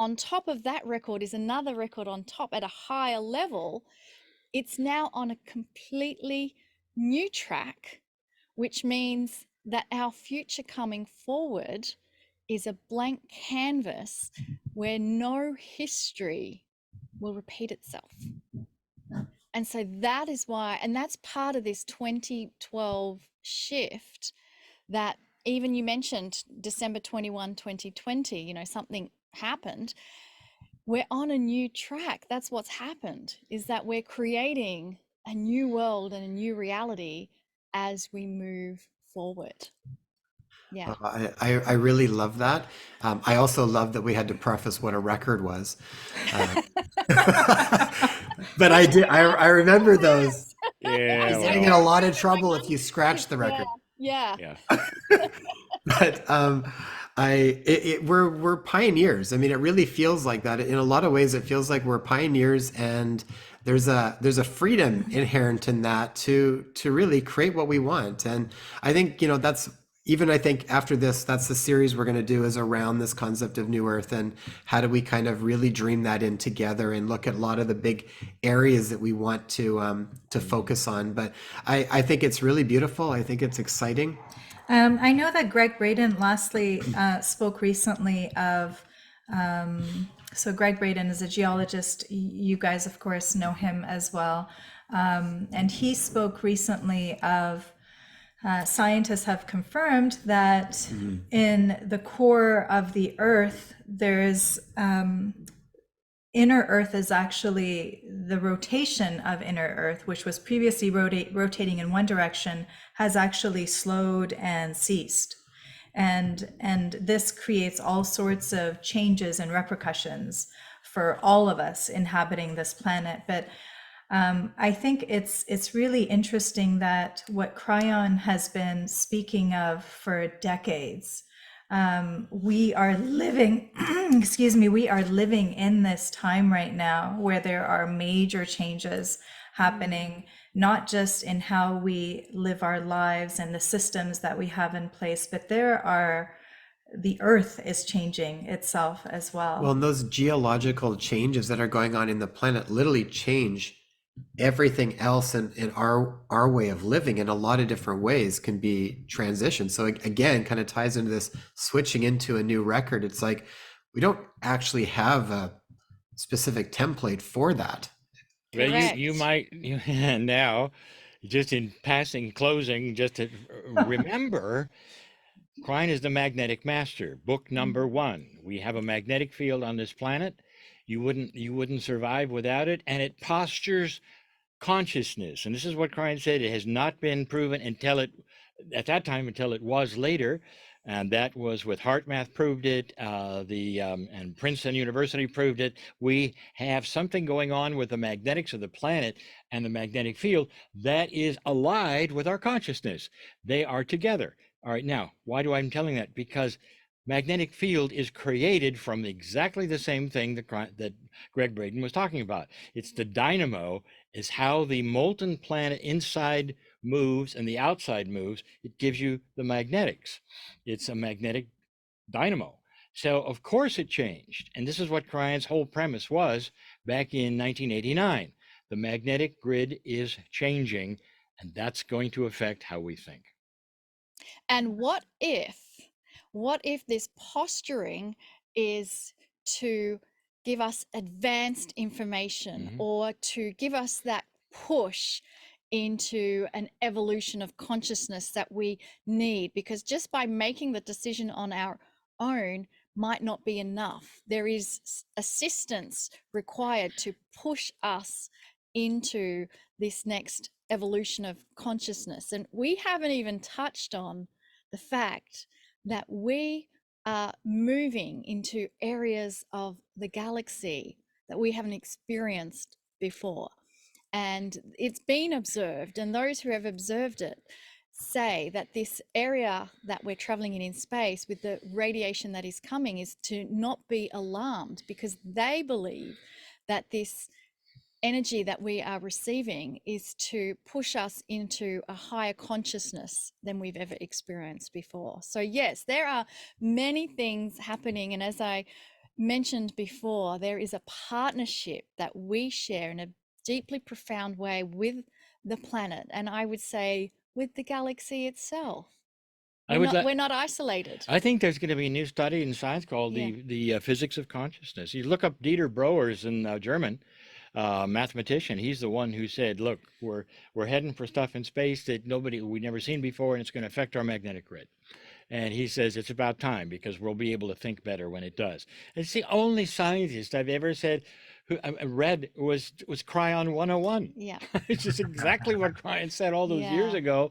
On top of that record is another record on top at a higher level. It's now on a completely new track, which means that our future coming forward is a blank canvas where no history will repeat itself. And so that is why, and that's part of this 2012 shift, that even you mentioned December 21, 2020, something happened. We're on a new track. That's what's happened, is that we're creating a new world and a new reality as we move forward. Yeah. I really love that. I also love that we had to preface what a record was. But I remember those. Yeah, You're getting in a lot of trouble if you scratch the record. Yeah. But we're pioneers. I mean, it really feels like that. In a lot of ways, it feels like we're pioneers, and there's a freedom inherent in that to really create what we want. And I think that's, even I think after this, that's the series we're going to do, is around this concept of New Earth, and how do we kind of really dream that in together and look at a lot of the big areas that we want to focus on. But I think it's really beautiful. I think it's exciting. I know that Greg Braden lastly spoke recently of, so Greg Braden is a geologist. You guys, of course, know him as well. And he spoke recently of scientists have confirmed that in the core of the Earth, there's inner Earth is actually the rotation of inner Earth, which was previously rotating in one direction, has actually slowed and ceased. And this creates all sorts of changes and repercussions for all of us inhabiting this planet. But I think it's really interesting that what Kryon has been speaking of for decades, we are living, we are living in this time right now where there are major changes happening, not just in how we live our lives and the systems that we have in place, but the earth is changing itself as well. Well, and those geological changes that are going on in the planet literally change everything else in our way of living in a lot of different ways, can be transitioned. So again, kind of ties into this switching into a new record. It's like we don't actually have a specific template for that. Well, Correct. you might now, just in passing closing, just to remember, Kryon is the magnetic master. Book number 1. We have a magnetic field on this planet. You wouldn't survive without it, and it postures consciousness. And this is what Kryon said. It has not been proven until it was later. And that was with HeartMath proved it, and Princeton University proved it. We have something going on with the magnetics of the planet and the magnetic field that is allied with our consciousness. They are together. All right, now, why do I'm telling that? Because magnetic field is created from exactly the same thing that Greg Braden was talking about. It's the dynamo, is how the molten planet inside moves and the outside moves. It gives you the magnetics. It's a magnetic dynamo. So of course it changed. And this is what Kryon's whole premise was back in 1989. The magnetic grid is changing, and that's going to affect how we think. And what if this posturing is to give us advanced information or to give us that push into an evolution of consciousness that we need, because just by making the decision on our own might not be enough. There is assistance required to push us into this next evolution of consciousness. And we haven't even touched on the fact that we are moving into areas of the galaxy that we haven't experienced before. And it's been observed, and those who have observed it say that this area that we're traveling in space with the radiation that is coming is to not be alarmed, because they believe that this energy that we are receiving is to push us into a higher consciousness than we've ever experienced before. So yes, there are many things happening, and as I mentioned before, there is a partnership that we share in a deeply profound way with the planet, and I would say with the galaxy itself. We're not isolated. I think there's going to be a new study in science called the physics of consciousness. You look up Dieter Brouwers in German, mathematician. He's the one who said, "Look, we're heading for stuff in space that we've never seen before, and it's going to affect our magnetic grid." And he says it's about time, because we'll be able to think better when it does. And it's the only scientist I've ever said who I read was Kryon 101. Yeah. It's just exactly what Kryon said all those years ago,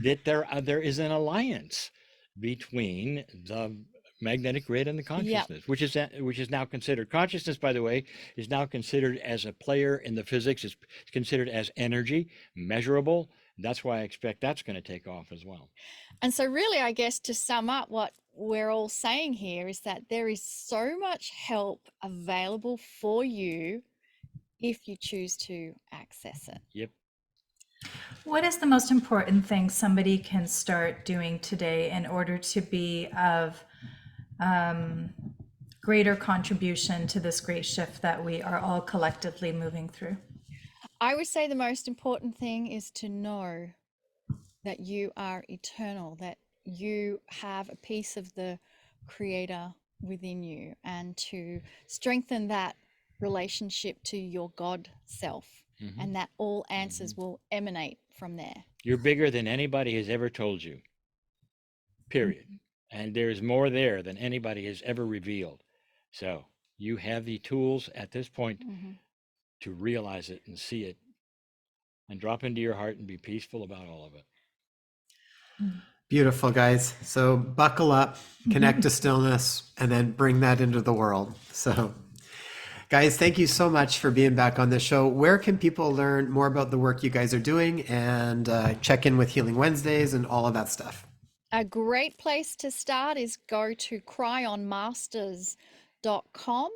that there is an alliance between the magnetic grid and the consciousness, which is now considered, consciousness, by the way, is now considered as a player in the physics. It's considered as energy, measurable. That's why I expect that's going to take off as well. And so really, I guess, to sum up what we're all saying here is that there is so much help available for you if you choose to access it. Yep. What is the most important thing somebody can start doing today in order to be of greater contribution to this great shift that we are all collectively moving through? I would say the most important thing is to know that you are eternal, that you have a piece of the Creator within you, and to strengthen that relationship to your God self, and that all answers will emanate from there. You're bigger than anybody has ever told you, period. And there's more there than anybody has ever revealed. So you have the tools at this point to realize it and see it and drop into your heart and be peaceful about all of it. Beautiful, guys. So buckle up, connect to stillness, and then bring that into the world. So guys, thank you so much for being back on the show. Where can people learn more about the work you guys are doing and check in with Healing Wednesdays and all of that stuff? A great place to start is go to cryonmasters.com.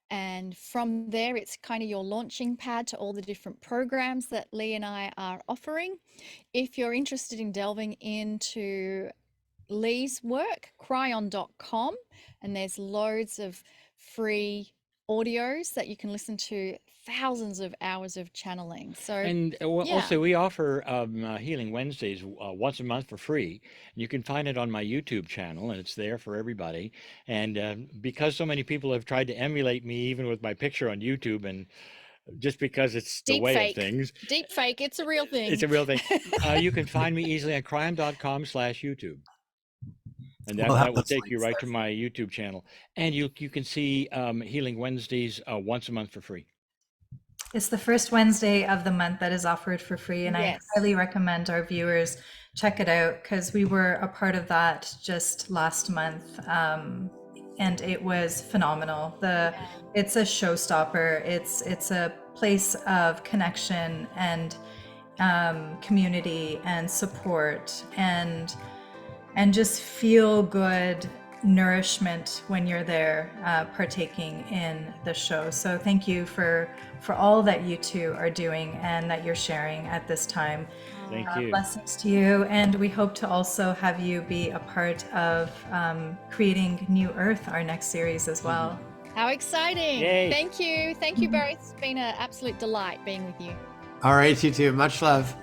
And from there, it's kind of your launching pad to all the different programs that Lee and I are offering. If you're interested in delving into Lee's work, kryon.com, and there's loads of free audios that you can listen to, thousands of hours of channeling. So, and also we offer Healing Wednesdays once a month for free. You can find it on my YouTube channel, and it's there for everybody. And because so many people have tried to emulate me, even with my picture on YouTube, and just because it's the way of things. Deep fake, it's a real thing. It's a real thing. You can find me easily at kryon.com/YouTube. And that will take you right to my YouTube channel. And you can see Healing Wednesdays once a month for free. It's the first Wednesday of the month that is offered for free. And I highly recommend our viewers check it out, because we were a part of that just last month. And it was phenomenal. It's a showstopper. It's a place of connection and community and support and just feel good nourishment when you're there partaking in the show. So thank you for all that you two are doing and that you're sharing at this time. Thank you. Blessings to you. And we hope to also have you be a part of creating New Earth, our next series as well. How exciting. Yay. Thank you. Thank you both. It's been an absolute delight being with you. All right, you two. Much love.